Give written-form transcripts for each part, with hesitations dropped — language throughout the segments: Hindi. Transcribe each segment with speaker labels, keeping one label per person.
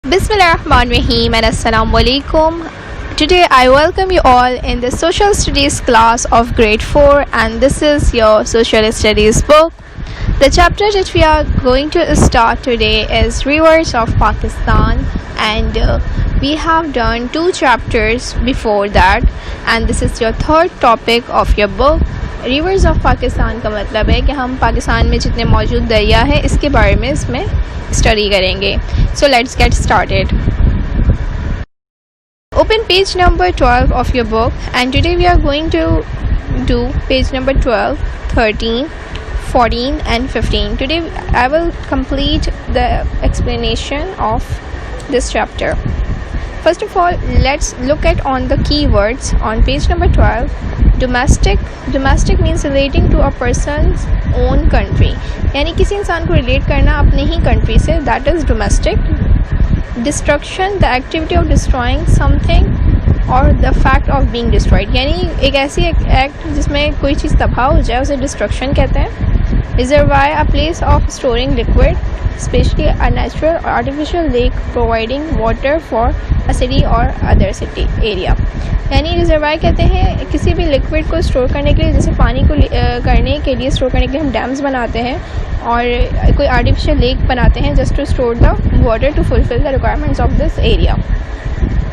Speaker 1: Bismillahirrahmanirrahim and Assalamu alaikum. Today I welcome you all in the Social Studies class of grade 4, and this is your Social Studies book. The chapter that we are going to start today is Rivers of Pakistan, and we have done 2 chapters before that, and this is your third topic of your book. Reverse of Pakistan का मतलब है कि हम पाकिस्तान में जितने मौजूद दरिया हैं इसके बारे में इसमें स्टडी करेंगे. So let's get started. Open page number 12 of your book, and today we are going to do page number 12, 13, 14 and 15. Today I will complete the explanation of this chapter. First of all, let's look at on the keywords on page number 12. Domestic means relating to a person's own country, यानी किसी इंसान को रिलेट करना अपने ही कंट्री से, that is domestic. Destruction, the activity of destroying something or the fact of being destroyed, यानी एक ऐसी एक्ट जिसमें कोई चीज़ तबाह हो जाए उसे डिस्ट्रक्शन कहते हैं. Reservoir, a place of storing liquid, especially a natural or artificial lake providing water for a city or other city area. यानी रिजर्वायर कहते हैं किसी भी लिक्विड को स्टोर करने के लिए, जैसे पानी को करने के लिए स्टोर करने के लिए हम डैम्स बनाते हैं और कोई आर्टिफिशियल लेक बनाते हैं just to store the water to fulfill the requirements of this area.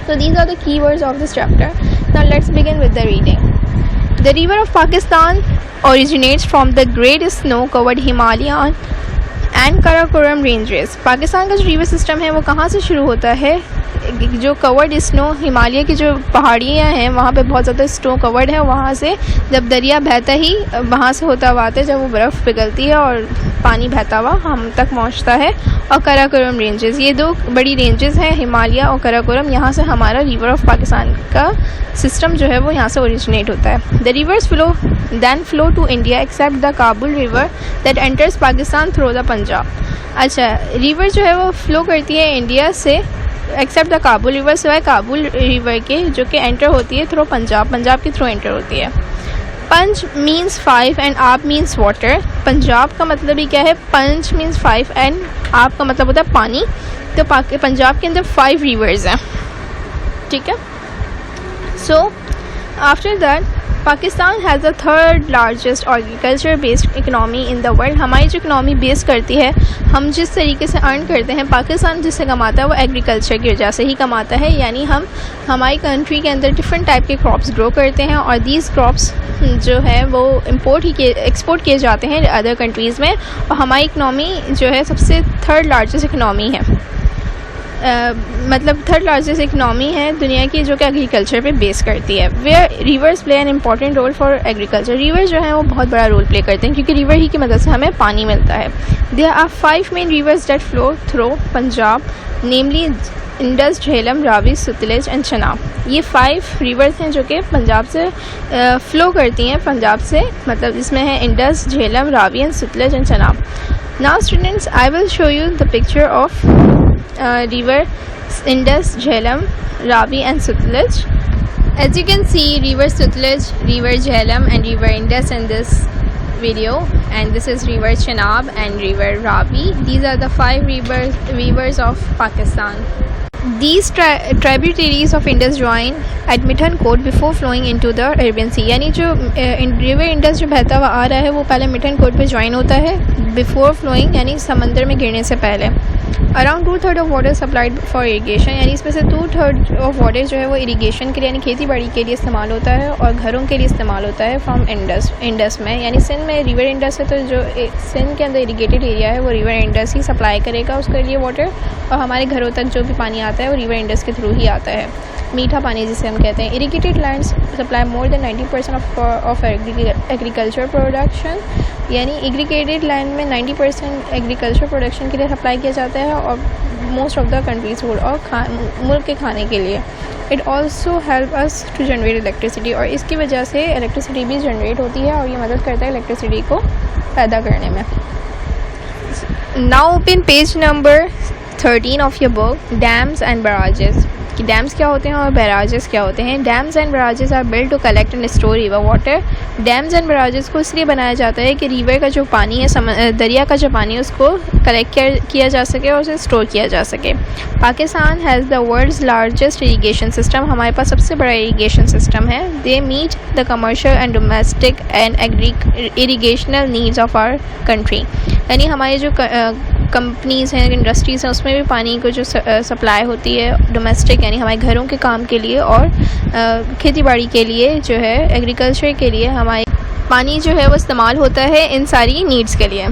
Speaker 1: So these are the keywords of this chapter. Now let's begin with the reading. The river of Pakistan originates from the great snow-covered Himalayan and Karakoram ranges. Pakistan का जो रिवर सिस्टम है वो कहाँ से शुरू होता है? जो कवर्ड स्नो, हिमालय की जो पहाड़ियाँ हैं वहाँ पे बहुत ज़्यादा स्नो कवर्ड है. वहाँ से जब दरिया बहता ही वहाँ से होता हुआ आता है, जब वो बर्फ़ पिघलती है और पानी बहता हुआ हम तक पहुँचता है. और कराकोरम रेंजेस, ये 2 बड़ी रेंजेस हैं, हिमालय और कराकोरम. यहाँ से हमारा रिवर ऑफ पाकिस्तान का सिस्टम जो है वो यहाँ से ओरिजिनेट होता है. The rivers flow to India except the Kabul river that enters Pakistan through the Punjab. अच्छा, रिवर जो है वो फ्लो करती है इंडिया से एक्सेप्ट द काबुल रिवर, सिवाय काबुल रिवर के, जो कि एंटर होती है थ्रू पंजाब के थ्रू एंटर होती है. पंच मीन्स 5 एंड आप मीन्स वाटर. पंजाब का मतलब ही क्या है? पंच मीन्स 5 एंड आप का मतलब होता है पानी. तो पंजाब के अंदर 5 रिवर्स हैं, ठीक है. So after that Pakistan has the third largest agriculture based economy in the world. हमारी जो इकनॉमी बेस करती है, हम जिस तरीके से अर्न करते हैं, पाकिस्तान जिससे कमाता है वो एग्रीकल्चर की वजह से ही कमाता है. यानी हम हमारी कंट्री के अंदर डिफरेंट टाइप के क्रॉप्स ग्रो करते हैं और दीज क्रॉप्स जो है वो एक्सपोर्ट किए जाते हैं अदर कंट्रीज़ में, और हमारी इकनॉमी जो है सबसे थर्ड लार्जेस्ट इकनॉमी है. मतलब थर्ड लार्जेस्ट इकनॉमी है दुनिया की जो कि एग्रीकल्चर पे बेस करती है. Where rivers play an important role for agriculture. River जो है वो बहुत बड़ा रोल प्ले करते हैं क्योंकि रिवर ही की मदद से हमें पानी मिलता है. There are 5 main rivers that flow through Punjab, namely Indus, Jhelum, Ravi, Sutlej and Chenab. ये 5 रिवर्स हैं जो कि पंजाब से फ़्लो करती हैं, पंजाब से, मतलब इसमें है Indus, Jhelum, Ravi and Sutlej and Chenab. Now students, I will show you the picture of river Indus, Jhelum, Ravi and Sutlej. As you can see, river Sutlej, river Jhelum and river Indus in this video, and this is river Chenab and river Ravi. These are the 5 rivers of Pakistan. These tributaries of Indus join at Mithankot before flowing into the Arabian Sea. यानी जो रिवर इंडस जो बहता हुआ आ रहा है वो पहले मिठनकोट पे ज्वाइन होता है बिफोर फ्लोइंग, यानी समंदर में गिरने से पहले. Around 2/3 of water supplied for irrigation, यानी इसमें से 2/3 ऑफ वाटर जो है वो इरीगेशन के लिए यानी खेती बाड़ी के लिए इस्तेमाल होता है और घरों के लिए इस्तेमाल होता है फ्रॉम इंडस में. यानी सिंध में रिवर इंडस है, तो जो सिंध के अंदर इरीगेटेड एरिया है वो रिवर इंडस ही सप्लाई करेगा उसके लिए वाटर, और हमारे घरों तक जो भी पानी आता है वो रिवर इंडस के थ्रू ही आता है, मीठा पानी जिसे हम कहते हैं. Irrigated lands supply more than 90% of agriculture production, यानी इरीगेटेड लैंड में 90% एग्रीकल्चर प्रोडक्शन के लिए सप्लाई किया जाता है और most of the countries food और मुल्क के खाने के लिए. It also help us to generate electricity, और इसकी वजह से इलेक्ट्रिसिटी भी जनरेट होती है और ये मदद करता है इलेक्ट्रिसिटी को पैदा करने में. Now open page number 13 of your book, Dams and Barrages. कि डैम्स क्या होते हैं और बैराजेस क्या होते हैं. Dams and barrages are built to collect and store river water. Dams and barrages को इसलिए बनाया जाता है कि रिवर का जो पानी है, दरिया का जो पानी है, उसको कलेक्ट किया जा सके और उसे स्टोर किया जा सके. Pakistan has the world's largest irrigation system. हमारे पास सबसे बड़ा इरीगेशन सिस्टम है. They meet the commercial and domestic and irrigational needs of our country. यानी हमारी जो कंपनीज़ हैं, इंडस्ट्रीज़ हैं, उसमें भी पानी को जो सप्लाई होती है डोमेस्टिक यानी हमारे घरों के काम के लिए और खेती बाड़ी के लिए जो है एग्रीकल्चर के लिए हमारे पानी जो है वो इस्तेमाल होता है इन सारी नीड्स के लिए.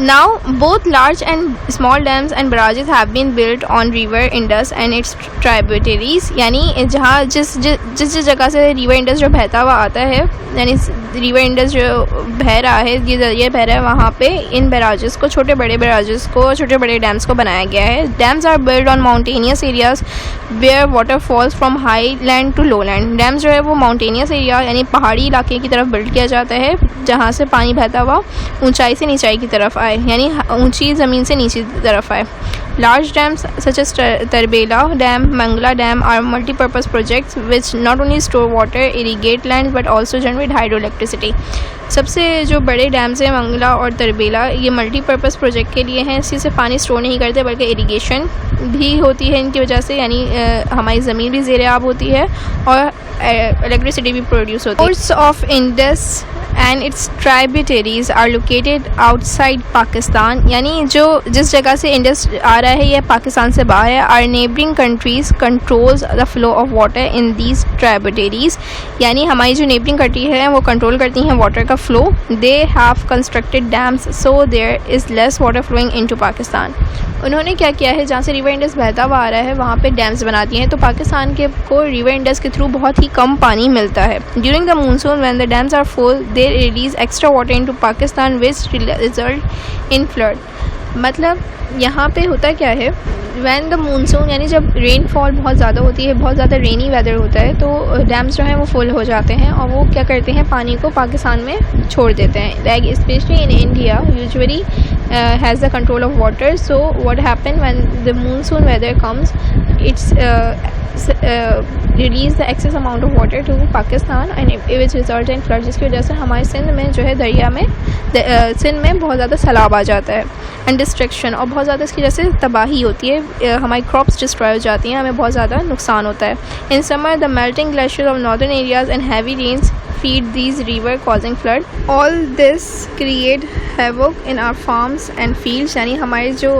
Speaker 1: Now, both large and small dams and barrages have been built on river Indus and its tributaries. यानी जहाँ जिस जगह से रिवर इंडस जो बहता हुआ आता है, यानी रिवर इंडस जो बह रहा है, ये बह रहा है, वहाँ पे इन बैराजेस को, छोटे बड़े बैराजेस को, छोटे बड़े डैम्स को बनाया गया है. Dams are build on mountainous areas where water falls from high land to low land. Dams जो है वो माउंटेनियस एरिया यानी पहाड़ी इलाके की तरफ बिल्ड किया जाता है, जहाँ से पानी बहता हुआ ऊंचाई से नीचाई की तरफ आए, यानी ऊंची ज़मीन से नीचे तरफ आए. Large dams such as Tarbela Dam, Mangla Dam are multi-purpose projects which not only store water, irrigate land but also generate hydroelectricity. सबसे जो बड़े डैम्स हैं मंगला और तरबेला, ये मल्टीपर्पज़ प्रोजेक्ट के लिए हैं. इससे पानी स्टोर नहीं करते बल्कि इरिगेशन भी होती है इनकी वजह से, यानी हमारी ज़मीन भी ज़ेर आब होती है और इलेक्ट्रिसिटी भी प्रोड्यूस होती है. Ports of Indus and its tributaries are located outside Pakistan. यानी जो जिस जगह से इंडस आ रहा है यह पाकिस्तान से बाहर है. Our neighboring countries controls the flow of water in these tributaries. यानी हमारी जो नेबरिंग कंट्री है वो कंट्रोल करती हैं वाटर का flow. They have constructed dams so there is less water flowing into Pakistan. उन्होंने क्या किया है, जहाँ से रिवर इंडस बहता हुआ आ रहा है वहाँ पे डैम्स बना दिए हैं, तो पाकिस्तान के को रिवर इंडस के थ्रू बहुत ही कम पानी मिलता है. During the monsoon when the dams are full they release extra water into Pakistan which result in flood. मतलब यहाँ पे होता क्या है, वैन द मानसून यानी जब रेनफॉल बहुत ज़्यादा होती है, बहुत ज़्यादा रेनी वेदर होता है, तो डैम्स जो हैं वो फुल हो जाते हैं और वो क्या करते हैं, पानी को पाकिस्तान में छोड़ देते हैं. Like specially in India usually has the control of water, so what happen when the monsoon weather comes, it's release the excess amount of water to Pakistan and it will result in flood, जिसकी वजह से हमारे सिंध में जो है दरिया में सिंध में बहुत ज़्यादा सैलाब आ जाता है एंड डिस्ट्रक्शन, और बहुत ज़्यादा इसकी वजह से तबाही होती है, हमारी क्रॉप्स डिस्ट्रॉय हो जाती हैं, हमें बहुत ज़्यादा नुकसान होता है. In summer the melting glacier of northern areas and heavy rains feed these river causing flood. All this create havoc in our farms and fields. यानी हमारे जो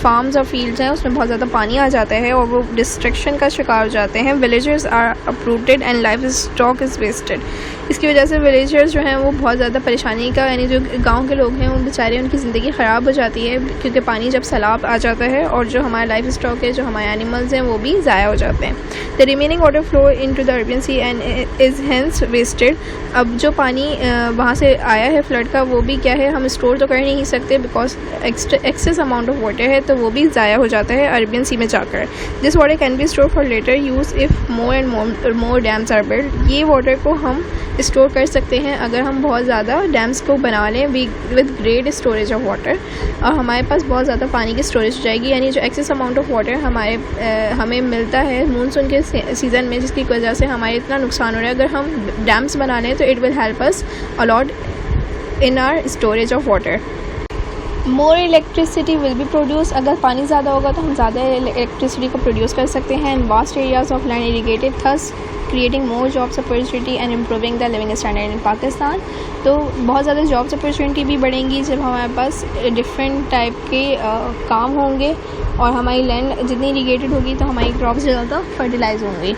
Speaker 1: फार्म्स और फील्ड्स हैं उसमें बहुत ज़्यादा पानी आ जाता है और वो डिस्ट्रक्शन का शिकार हो जाते हैं. Villagers are uprooted and livestock is wasted. इसकी वजह से विलेजर्स जो हैं वो बहुत ज़्यादा परेशानी का, यानी जो गांव के लोग हैं वो बेचारे उनकी ज़िंदगी ख़राब हो जाती है क्योंकि पानी जब सैलाब आ जाता है और जो हमारा लाइफ स्टॉक है, जो हमारे एनिमल्स हैं, वो भी ज़ाया हो जाते हैं. The remaining water flow into the urban sea and is hence wasted. अब जो पानी वहाँ से आया है फ्लड का, वो भी क्या है, हम स्टोर तो कर नहीं सकते because excess amount of water है, तो वो भी ज़ाया हो जाता है अरबियन सी में जाकर. This water can be store for later use if more and more dams are build. ये वाटर को हम स्टोर कर सकते हैं अगर हम बहुत ज़्यादा डैम्स को बना लें with great storage of water, और हमारे पास बहुत ज़्यादा पानी की स्टोरेज हो जाएगी. यानी जो एक्सेस अमाउंट ऑफ वाटर हमें मिलता है मानसून के सीज़न में, जिसकी वजह से हमारे इतना नुकसान हो रहा है, अगर हम डैम्स बना लें तो it will help us a lot in our storage of water. More electricity will be produce. अगर पानी ज़्यादा होगा तो हम ज़्यादा इलेक्ट्रिसिटी को प्रोड्यूस कर सकते हैं. And vast areas of land irrigated thus creating more jobs opportunity and improving the living standard in Pakistan. तो बहुत ज़्यादा जॉब्स अपॉर्चुनिटी भी बढ़ेंगी जब हमारे पास डिफरेंट टाइप के काम होंगे और हमारी लैंड जितनी इरीगेटेड होगी तो हमारी क्रॉप्स ज़्यादा फर्टिलाइज होंगी.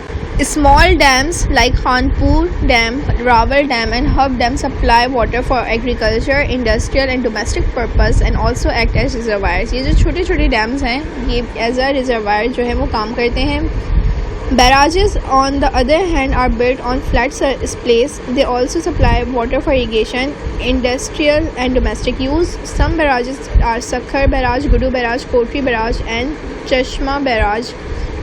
Speaker 1: Small dams like Khanpur Dam, Rawal Dam and Hub Dam supply water for agriculture, industrial and domestic purpose and also act as reservoirs. ये जो छोटे छोटे डैम्स हैं ये एज अ रिजर्वायर जो है वो काम करते हैं. Barrages on the other hand are built on flat place. They also supply water for irrigation, industrial and domestic use. Some barrages are Sakhar Barrage, Gudu Barrage, Kotri Barrage and Chashma Barrage.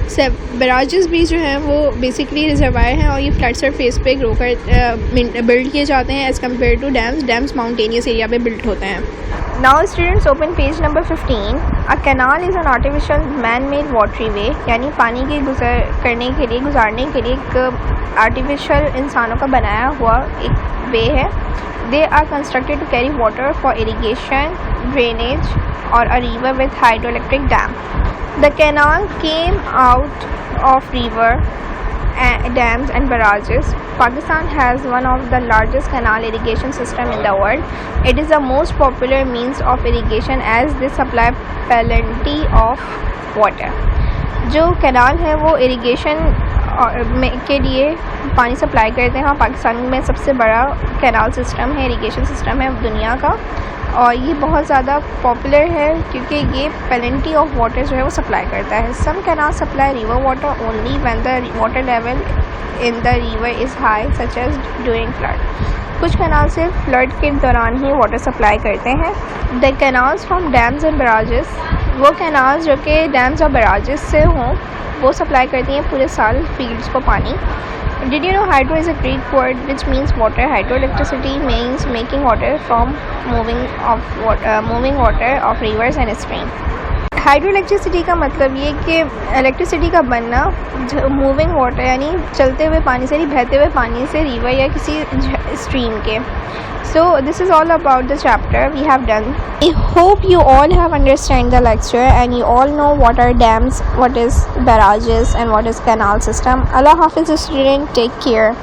Speaker 1: बैराजेस भी जो हैं वो बेसिकली रिजर्वायर हैं और ये फ्लैट सरफेस पे ग्रो कर बिल्ड किए जाते हैं as compare to dams mountainous area पे बिल्ड होते हैं। Now students open page number 15। A canal is an artificial man made watery way, यानी पानी के गुजारने के लिए एक आर्टिफिशियल इंसानों का बनाया हुआ एक वे है। They are constructed to carry water for irrigation, drainage और a river with hydroelectric dam. The canal came out of river, dams and barrages. Pakistan has one of the largest canal irrigation system in the world. It is the most popular means of irrigation as they supply plenty of water. जो कैनाल है वो इरिगेशन के लिए पानी सप्लाई करते हैं। पाकिस्तान में सबसे बड़ा कैनाल सिस्टम है, इरिगेशन सिस्टम है दुनिया का, और ये बहुत ज़्यादा पॉपुलर है क्योंकि ये प्लेंटी ऑफ वाटर जो है वो सप्लाई करता है। Some canal supply river water only when the water level in the river is high such as during flood. कुछ कैनाल सिर्फ फ्लड के दौरान ही वाटर सप्लाई करते हैं। The canals from dams and barrages, वो कैनाल्स जो कि डैम्स और बैराजेस से हों वो सप्लाई करती हैं पूरे साल फील्ड्स को पानी। Did you know hydro is a Greek word which means water? Hydroelectricity means making water from moving water of rivers and streams. Hydroelectricity का मतलब ये कि इलेक्ट्रिसिटी का बनना मूविंग वाटर यानी चलते हुए पानी से, बहते हुए पानी से, रिवर या किसी स्ट्रीम के। So this is all about the chapter we have done. I hope you all have understand the lecture and you all know what are dams, what is barrages and what is canal system. Allah Hafiz student, take care.